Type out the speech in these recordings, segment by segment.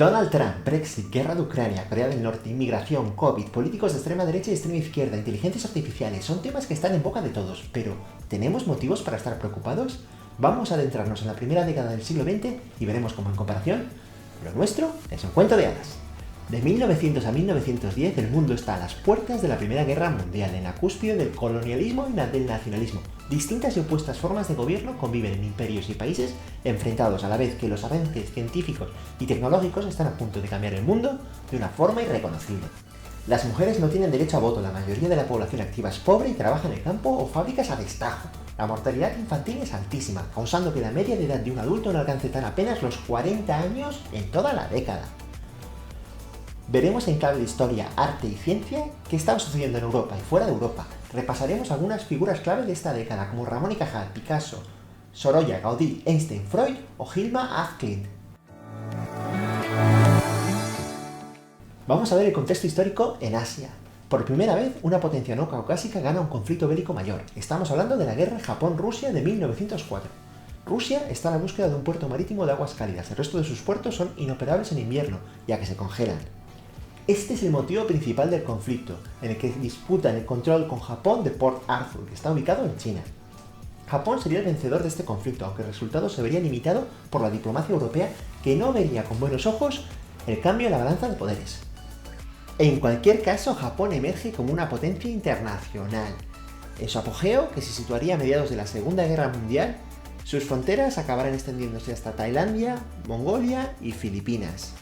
Donald Trump, Brexit, guerra de Ucrania, Corea del Norte, inmigración, COVID, políticos de extrema derecha y extrema izquierda, inteligencias artificiales, son temas que están en boca de todos, pero ¿tenemos motivos para estar preocupados? Vamos a adentrarnos en la primera década del siglo XX y veremos cómo en comparación, lo nuestro es un cuento de hadas. De 1900 a 1910 el mundo está a las puertas de la Primera Guerra Mundial, en la cúspide del colonialismo y del nacionalismo. Distintas y opuestas formas de gobierno conviven en imperios y países enfrentados a la vez que los avances científicos y tecnológicos están a punto de cambiar el mundo de una forma irreconocible. Las mujeres no tienen derecho a voto, la mayoría de la población activa es pobre y trabaja en el campo o fábricas a destajo. La mortalidad infantil es altísima, causando que la media de edad de un adulto no alcance tan apenas los 40 años en toda la década. Veremos en clave de historia, arte y ciencia qué estaba sucediendo en Europa y fuera de Europa. Repasaremos algunas figuras clave de esta década, como Ramón y Cajal, Picasso, Sorolla, Gaudí, Einstein, Freud o Hilma af Klint. Vamos a ver el contexto histórico en Asia. Por primera vez, una potencia no caucásica gana un conflicto bélico mayor. Estamos hablando de la guerra Japón-Rusia de 1904. Rusia está a la búsqueda de un puerto marítimo de aguas cálidas. El resto de sus puertos son inoperables en invierno, ya que se congelan. Este es el motivo principal del conflicto, en el que disputan el control con Japón de Port Arthur, que está ubicado en China. Japón sería el vencedor de este conflicto, aunque el resultado se vería limitado por la diplomacia europea, que no vería con buenos ojos el cambio en la balanza de poderes. En cualquier caso, Japón emerge como una potencia internacional. En su apogeo, que se situaría a mediados de la Segunda Guerra Mundial, sus fronteras acabarán extendiéndose hasta Tailandia, Mongolia y Filipinas.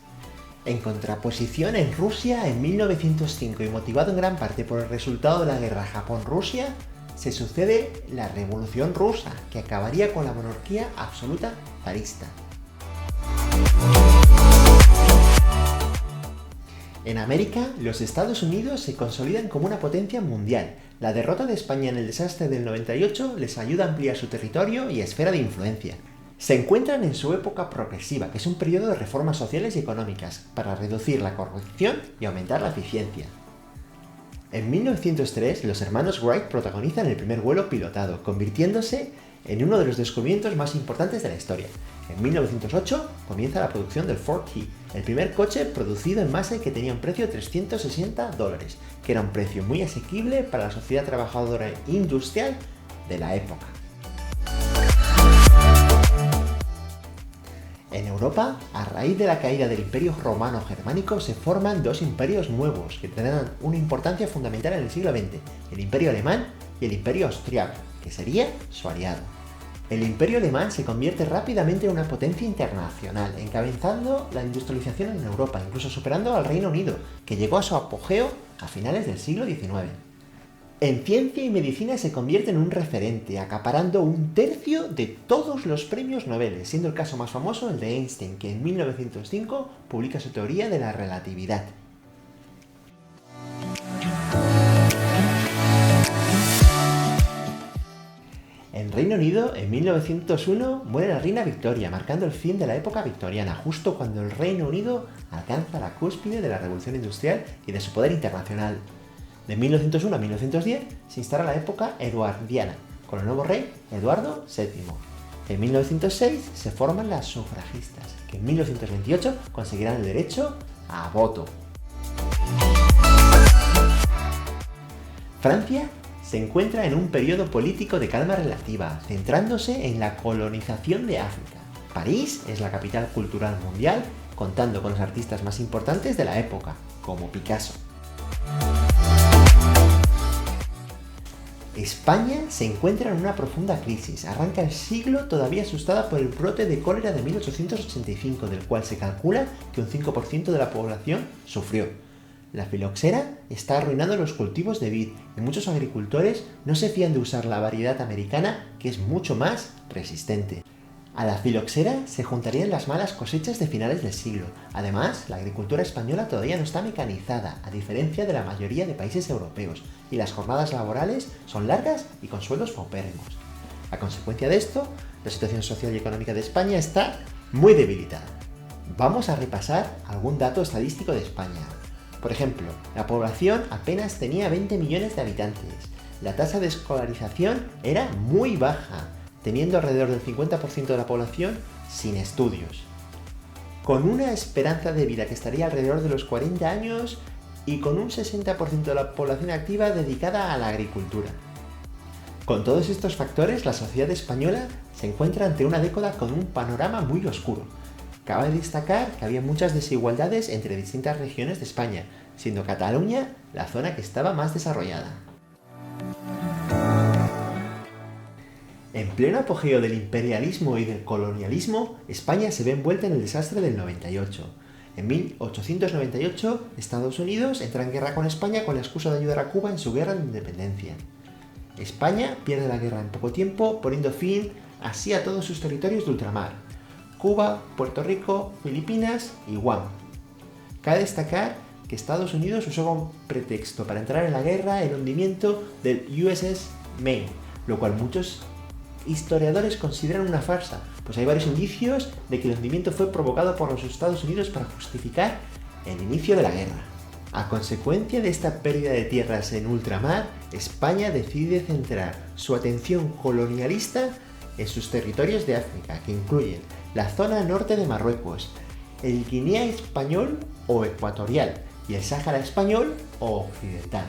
En contraposición, en Rusia, en 1905, y motivado en gran parte por el resultado de la guerra Japón-Rusia, se sucede la Revolución Rusa, que acabaría con la monarquía absoluta zarista. En América, los Estados Unidos se consolidan como una potencia mundial. La derrota de España en el desastre del 98 les ayuda a ampliar su territorio y esfera de influencia. Se encuentran en su época progresiva, que es un periodo de reformas sociales y económicas, para reducir la corrupción y aumentar la eficiencia. En 1903, los hermanos Wright protagonizan el primer vuelo pilotado, convirtiéndose en uno de los descubrimientos más importantes de la historia. En 1908 comienza la producción del Ford T, el primer coche producido en masa y que tenía un precio de $360, que era un precio muy asequible para la sociedad trabajadora e industrial de la época. En Europa, a raíz de la caída del Imperio Romano-Germánico, se forman dos imperios nuevos que tendrán una importancia fundamental en el siglo XX, el Imperio Alemán y el Imperio Austriaco, que sería su aliado. El Imperio Alemán se convierte rápidamente en una potencia internacional, encabezando la industrialización en Europa, incluso superando al Reino Unido, que llegó a su apogeo a finales del siglo XIX. En ciencia y medicina se convierte en un referente, acaparando un tercio de todos los premios Nobel, siendo el caso más famoso el de Einstein, que en 1905 publica su teoría de la relatividad. En Reino Unido, en 1901, muere la reina Victoria, marcando el fin de la época victoriana, justo cuando el Reino Unido alcanza la cúspide de la revolución industrial y de su poder internacional. De 1901 a 1910 se instala la época eduardiana, con el nuevo rey Eduardo VII. En 1906 se forman las sufragistas, que en 1928 conseguirán el derecho a voto. Francia se encuentra en un periodo político de calma relativa, centrándose en la colonización de África. París es la capital cultural mundial, contando con los artistas más importantes de la época, como Picasso. España se encuentra en una profunda crisis. Arranca el siglo todavía asustada por el brote de cólera de 1885, del cual se calcula que un 5% de la población sufrió. La filoxera está arruinando los cultivos de vid y muchos agricultores no se fían de usar la variedad americana, que es mucho más resistente. A la filoxera se juntarían las malas cosechas de finales del siglo. Además, la agricultura española todavía no está mecanizada, a diferencia de la mayoría de países europeos, y las jornadas laborales son largas y con sueldos paupérrimos. A consecuencia de esto, la situación social y económica de España está muy debilitada. Vamos a repasar algún dato estadístico de España. Por ejemplo, la población apenas tenía 20 millones de habitantes. La tasa de escolarización era muy baja, teniendo alrededor del 50% de la población sin estudios. con una esperanza de vida que estaría alrededor de los 40 años y con un 60% de la población activa dedicada a la agricultura. Con todos estos factores, la sociedad española se encuentra ante una década con un panorama muy oscuro. Cabe destacar que había muchas desigualdades entre distintas regiones de España, siendo Cataluña la zona que estaba más desarrollada. En pleno apogeo del imperialismo y del colonialismo, España se ve envuelta en el desastre del 98. En 1898, Estados Unidos entra en guerra con España con la excusa de ayudar a Cuba en su guerra de independencia. España pierde la guerra en poco tiempo, poniendo fin así a todos sus territorios de ultramar: Cuba, Puerto Rico, Filipinas y Guam. Cabe destacar que Estados Unidos usó como pretexto para entrar en la guerra el hundimiento del USS Maine, lo cual muchos historiadores consideran una farsa, pues hay varios indicios de que el hundimiento fue provocado por los Estados Unidos para justificar el inicio de la guerra. A consecuencia de esta pérdida de tierras en ultramar, España decide centrar su atención colonialista en sus territorios de África, que incluyen la zona norte de Marruecos, el Guinea español o ecuatorial y el Sáhara español o occidental.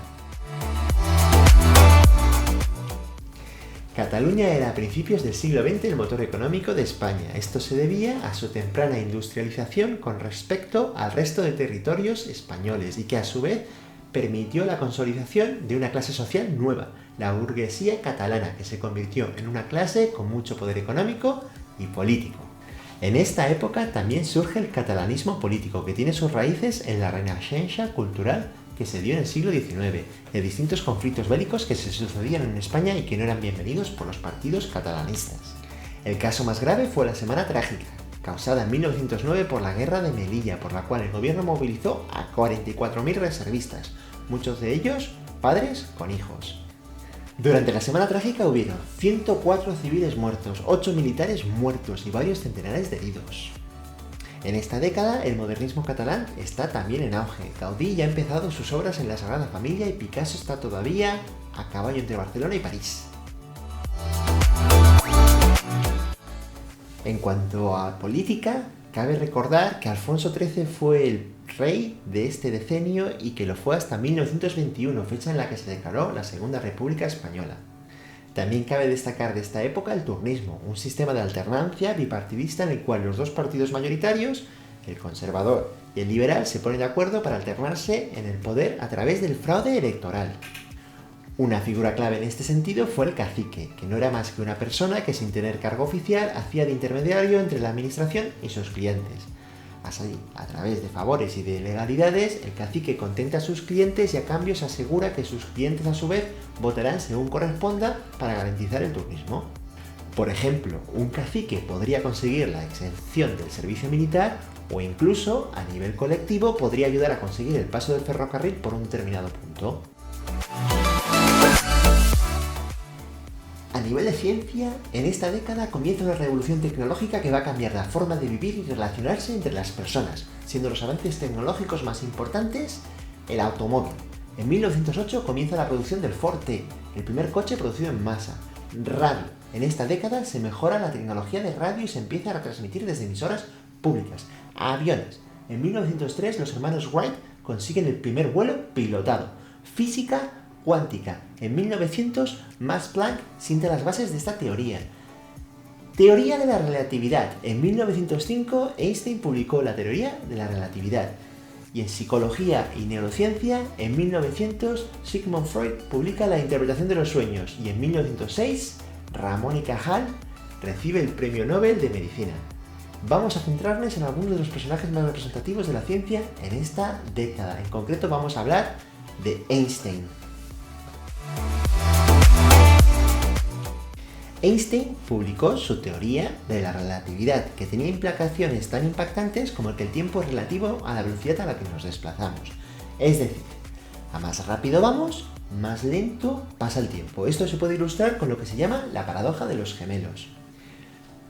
Cataluña era a principios del siglo XX el motor económico de España. Esto se debía a su temprana industrialización con respecto al resto de territorios españoles y que a su vez permitió la consolidación de una clase social nueva, la burguesía catalana, que se convirtió en una clase con mucho poder económico y político. En esta época también surge el catalanismo político, que tiene sus raíces en la renaixença cultural que se dio en el siglo XIX, de distintos conflictos bélicos que se sucedían en España y que no eran bienvenidos por los partidos catalanistas. El caso más grave fue la Semana Trágica, causada en 1909 por la Guerra de Melilla, por la cual el gobierno movilizó a 44.000 reservistas, muchos de ellos padres con hijos. Durante la Semana Trágica hubieron 104 civiles muertos, 8 militares muertos y varios centenares de heridos. En esta década, el modernismo catalán está también en auge. Gaudí ya ha empezado sus obras en la Sagrada Familia y Picasso está todavía a caballo entre Barcelona y París. En cuanto a política, cabe recordar que Alfonso XIII fue el rey de este decenio y que lo fue hasta 1921, fecha en la que se declaró la Segunda República Española. También cabe destacar de esta época el turnismo, un sistema de alternancia bipartidista en el cual los dos partidos mayoritarios, el conservador y el liberal, se ponen de acuerdo para alternarse en el poder a través del fraude electoral. Una figura clave en este sentido fue el cacique, que no era más que una persona que sin tener cargo oficial hacía de intermediario entre la administración y sus clientes. Así, a través de favores y de legalidades, el cacique contenta a sus clientes y a cambio se asegura que sus clientes a su vez votarán según corresponda para garantizar el turnismo. Por ejemplo, un cacique podría conseguir la exención del servicio militar o incluso, a nivel colectivo, podría ayudar a conseguir el paso del ferrocarril por un determinado punto. A nivel de ciencia, en esta década comienza una revolución tecnológica que va a cambiar la forma de vivir y relacionarse entre las personas, siendo los avances tecnológicos más importantes el automóvil. En 1908 comienza la producción del Ford T, el primer coche producido en masa. Radio. En esta década se mejora la tecnología de radio y se empieza a retransmitir desde emisoras públicas. Aviones. En 1903 los hermanos Wright consiguen el primer vuelo pilotado. Física cuántica. En 1900, Max Planck sienta las bases de esta teoría. Teoría de la relatividad. En 1905, Einstein publicó la teoría de la relatividad. Y en psicología y neurociencia, en 1900, Sigmund Freud publica la interpretación de los sueños. Y en 1906, Ramón y Cajal recibe el Premio Nobel de Medicina. Vamos a centrarnos en algunos de los personajes más representativos de la ciencia en esta década. En concreto vamos a hablar de Einstein. Einstein publicó su teoría de la relatividad, que tenía implicaciones tan impactantes como que el tiempo es relativo a la velocidad a la que nos desplazamos. Es decir, a más rápido vamos, más lento pasa el tiempo. Esto se puede ilustrar con lo que se llama la paradoja de los gemelos.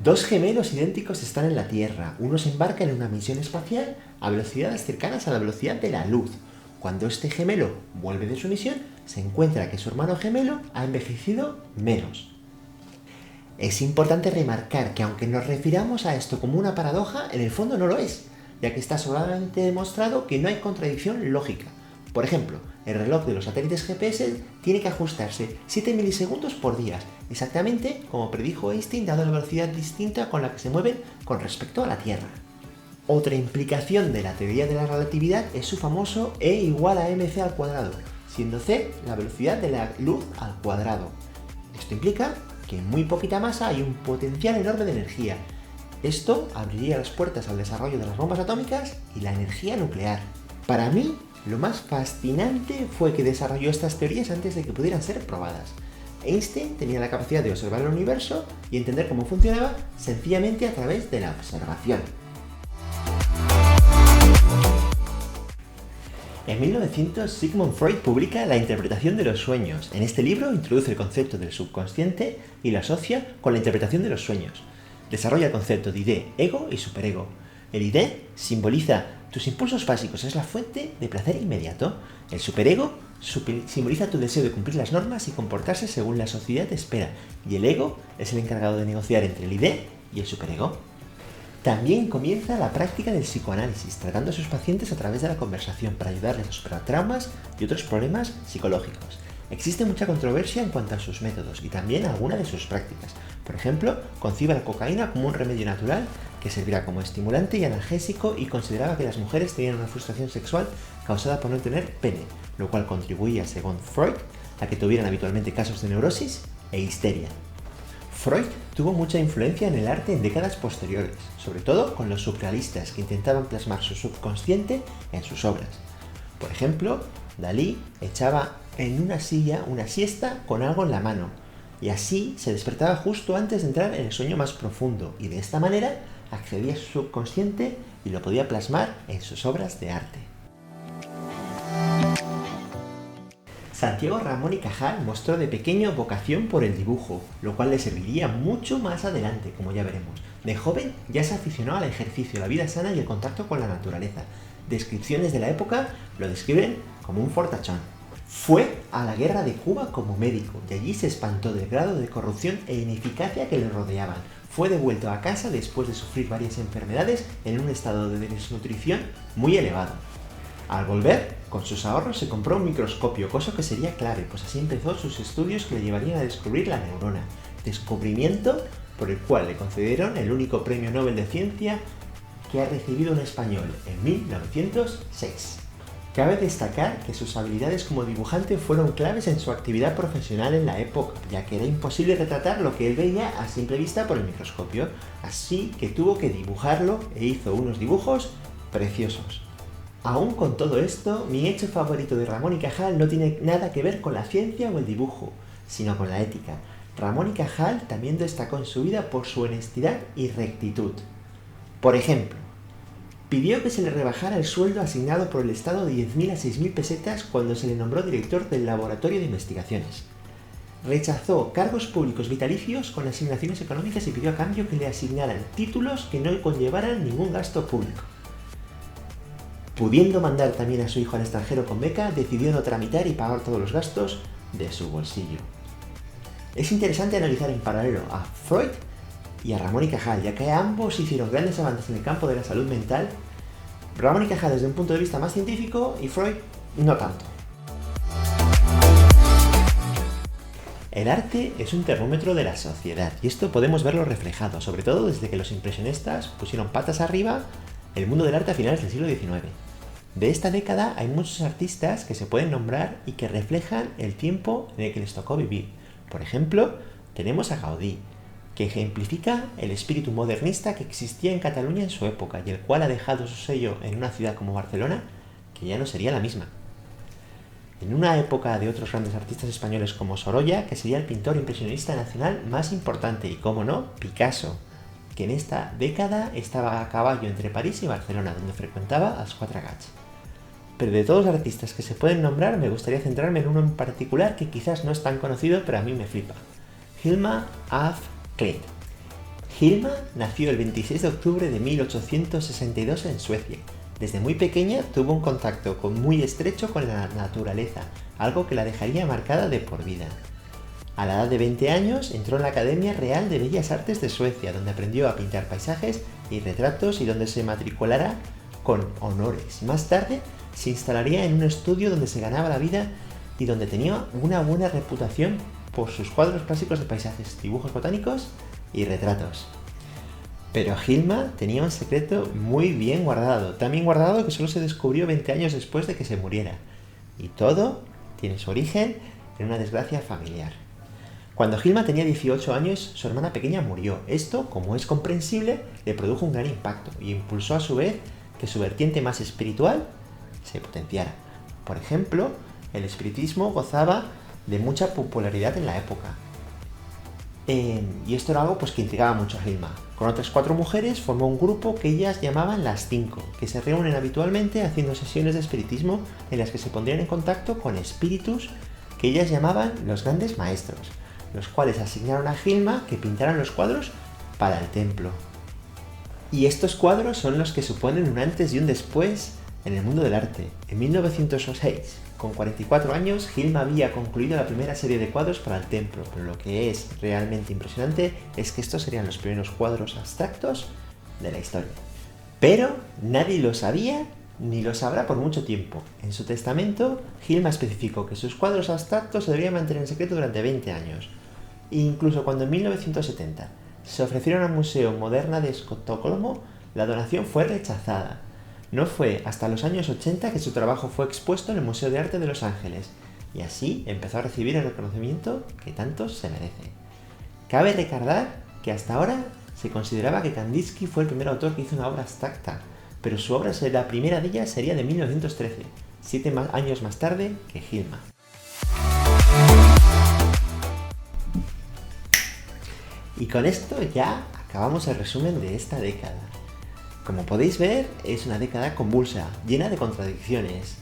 Dos gemelos idénticos están en la Tierra. Uno se embarca en una misión espacial a velocidades cercanas a la velocidad de la luz. Cuando este gemelo vuelve de su misión, se encuentra que su hermano gemelo ha envejecido menos. Es importante remarcar que aunque nos refiramos a esto como una paradoja, en el fondo no lo es. ya que está sobradamente demostrado que no hay contradicción lógica. Por ejemplo, el reloj de los satélites GPS tiene que ajustarse 7 milisegundos por día, exactamente como predijo Einstein dado la velocidad distinta con la que se mueven con respecto a la Tierra. Otra implicación de la teoría de la relatividad es su famoso E igual a mc al cuadrado, siendo c la velocidad de la luz al cuadrado. Esto implica que en muy poquita masa hay un potencial enorme de energía. Esto abriría las puertas al desarrollo de las bombas atómicas y la energía nuclear. Para mí, lo más fascinante fue que desarrolló estas teorías antes de que pudieran ser probadas. Einstein tenía la capacidad de observar el universo y entender cómo funcionaba sencillamente a través de la observación. En 1900, Sigmund Freud publica La interpretación de los sueños. En este libro introduce el concepto del subconsciente y lo asocia con la interpretación de los sueños. Desarrolla el concepto de idea, ego y superego. El idea simboliza tus impulsos básicos, es la fuente de placer inmediato. El superego simboliza tu deseo de cumplir las normas y comportarse según la sociedad te espera. Y el ego es el encargado de negociar entre el idea y el superego. También comienza la práctica del psicoanálisis, tratando a sus pacientes a través de la conversación para ayudarles a superar traumas y otros problemas psicológicos. Existe mucha controversia en cuanto a sus métodos y también alguna de sus prácticas. Por ejemplo, concibe la cocaína como un remedio natural que servirá como estimulante y analgésico y consideraba que las mujeres tenían una frustración sexual causada por no tener pene, lo cual contribuía, según Freud, a que tuvieran habitualmente casos de neurosis e histeria. Freud tuvo mucha influencia en el arte en décadas posteriores, sobre todo con los surrealistas que intentaban plasmar su subconsciente en sus obras. Por ejemplo, Dalí echaba en una silla una siesta con algo en la mano, y así se despertaba justo antes de entrar en el sueño más profundo, y de esta manera accedía a su subconsciente y lo podía plasmar en sus obras de arte. Santiago Ramón y Cajal mostró de pequeño vocación por el dibujo, lo cual le serviría mucho más adelante, como ya veremos. De joven ya se aficionó al ejercicio, la vida sana y el contacto con la naturaleza. Descripciones de la época lo describen como un fortachón. Fue a la guerra de Cuba como médico y allí se espantó del grado de corrupción e ineficacia que le rodeaban. Fue devuelto a casa después de sufrir varias enfermedades en un estado de desnutrición muy elevado. Al volver, con sus ahorros se compró un microscopio, cosa que sería clave, pues así empezó sus estudios que le llevarían a descubrir la neurona, descubrimiento por el cual le concedieron el único premio Nobel de Ciencia que ha recibido un español en 1906. Cabe destacar que sus habilidades como dibujante fueron claves en su actividad profesional en la época, ya que era imposible retratar lo que él veía a simple vista por el microscopio, así que tuvo que dibujarlo e hizo unos dibujos preciosos. Aún con todo esto, mi hecho favorito de Ramón y Cajal no tiene nada que ver con la ciencia o el dibujo, sino con la ética. Ramón y Cajal también destacó en su vida por su honestidad y rectitud. Por ejemplo, pidió que se le rebajara el sueldo asignado por el Estado de 10.000 a 6.000 pesetas cuando se le nombró director del Laboratorio de Investigaciones. Rechazó cargos públicos vitalicios con asignaciones económicas y pidió a cambio que le asignaran títulos que no conllevaran ningún gasto público. Pudiendo mandar también a su hijo al extranjero con beca, decidió no tramitar y pagar todos los gastos de su bolsillo. Es interesante analizar en paralelo a Freud y a Ramón y Cajal, ya que ambos hicieron grandes avances en el campo de la salud mental. Ramón y Cajal desde un punto de vista más científico y Freud no tanto. El arte es un termómetro de la sociedad y esto podemos verlo reflejado, sobre todo desde que los impresionistas pusieron patas arriba el mundo del arte a finales del siglo XIX. De esta década hay muchos artistas que se pueden nombrar y que reflejan el tiempo en el que les tocó vivir. Por ejemplo, tenemos a Gaudí, que ejemplifica el espíritu modernista que existía en Cataluña en su época y el cual ha dejado su sello en una ciudad como Barcelona, que ya no sería la misma. En una época de otros grandes artistas españoles como Sorolla, que sería el pintor impresionista nacional más importante, y como no, Picasso, que en esta década estaba a caballo entre París y Barcelona, donde frecuentaba els Quatre Gats. Pero de todos los artistas que se pueden nombrar, me gustaría centrarme en uno en particular que quizás no es tan conocido, pero a mí me flipa. Hilma af Klint. Hilma nació el 26 de octubre de 1862 en Suecia. Desde muy pequeña tuvo un contacto muy estrecho con la naturaleza, algo que la dejaría marcada de por vida. A la edad de 20 años entró en la Academia Real de Bellas Artes de Suecia, donde aprendió a pintar paisajes y retratos y donde se matriculará con honores. Más tarde se instalaría en un estudio donde se ganaba la vida y donde tenía una buena reputación por sus cuadros clásicos de paisajes, dibujos botánicos y retratos. Pero Hilma tenía un secreto muy bien guardado, tan bien guardado que solo se descubrió 20 años después de que se muriera. Y todo tiene su origen en una desgracia familiar. Cuando Hilma tenía 18 años, su hermana pequeña murió. Esto, como es comprensible, le produjo un gran impacto y impulsó a su vez que su vertiente más espiritual se potenciara. Por ejemplo, el espiritismo gozaba de mucha popularidad en la época. Y esto era algo pues, que intrigaba mucho a Hilma. Con otras 4 mujeres formó un grupo que ellas llamaban las 5, que se reúnen habitualmente haciendo sesiones de espiritismo en las que se pondrían en contacto con espíritus que ellas llamaban los grandes maestros, los cuales asignaron a Hilma que pintaran los cuadros para el templo. Y estos cuadros son los que suponen un antes y un después en el mundo del arte. En 1906, con 44 años, Hilma había concluido la primera serie de cuadros para el templo, pero lo que es realmente impresionante es que estos serían los primeros cuadros abstractos de la historia. Pero nadie lo sabía ni lo sabrá por mucho tiempo. En su testamento, Hilma especificó que sus cuadros abstractos se debían mantener en secreto durante 20 años. E incluso cuando en 1970 se ofrecieron al Museo Moderna de Estocolmo, la donación fue rechazada. No fue hasta los años 80 que su trabajo fue expuesto en el Museo de Arte de Los Ángeles, y así empezó a recibir el reconocimiento que tanto se merece. Cabe recordar que hasta ahora se consideraba que Kandinsky fue el primer autor que hizo una obra abstracta, pero su obra, la primera de ellas, sería de 1913, 7 años más tarde que Hilma. Y con esto ya acabamos el resumen de esta década. Como podéis ver, es una década convulsa, llena de contradicciones.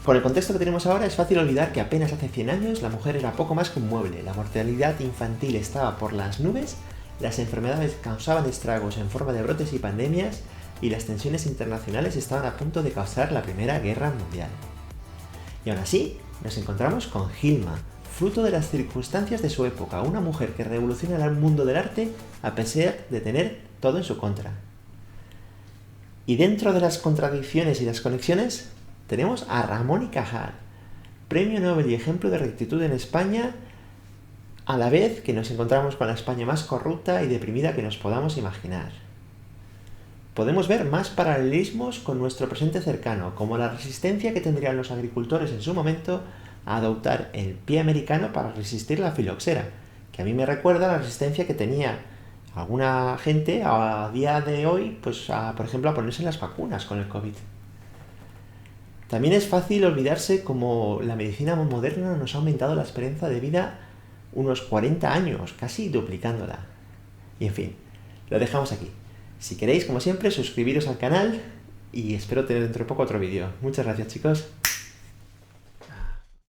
Con el contexto que tenemos ahora es fácil olvidar que apenas hace 100 años la mujer era poco más que un mueble, la mortalidad infantil estaba por las nubes, las enfermedades causaban estragos en forma de brotes y pandemias, y las tensiones internacionales estaban a punto de causar la Primera Guerra Mundial. Y aún así, nos encontramos con Hilma, fruto de las circunstancias de su época, una mujer que revoluciona el mundo del arte a pesar de tener todo en su contra. Y dentro de las contradicciones y las conexiones, tenemos a Ramón y Cajal, Premio Nobel y ejemplo de rectitud en España, a la vez que nos encontramos con la España más corrupta y deprimida que nos podamos imaginar. Podemos ver más paralelismos con nuestro presente cercano, como la resistencia que tendrían los agricultores en su momento a adoptar el pie americano para resistir la filoxera, que a mí me recuerda a la resistencia que tenía alguna gente a día de hoy, pues por ejemplo, a ponerse las vacunas con el COVID. También es fácil olvidarse cómo la medicina moderna nos ha aumentado la esperanza de vida unos 40 años, casi duplicándola. Y en fin, lo dejamos aquí. Si queréis, como siempre, suscribiros al canal y espero tener dentro de poco otro vídeo. Muchas gracias, chicos.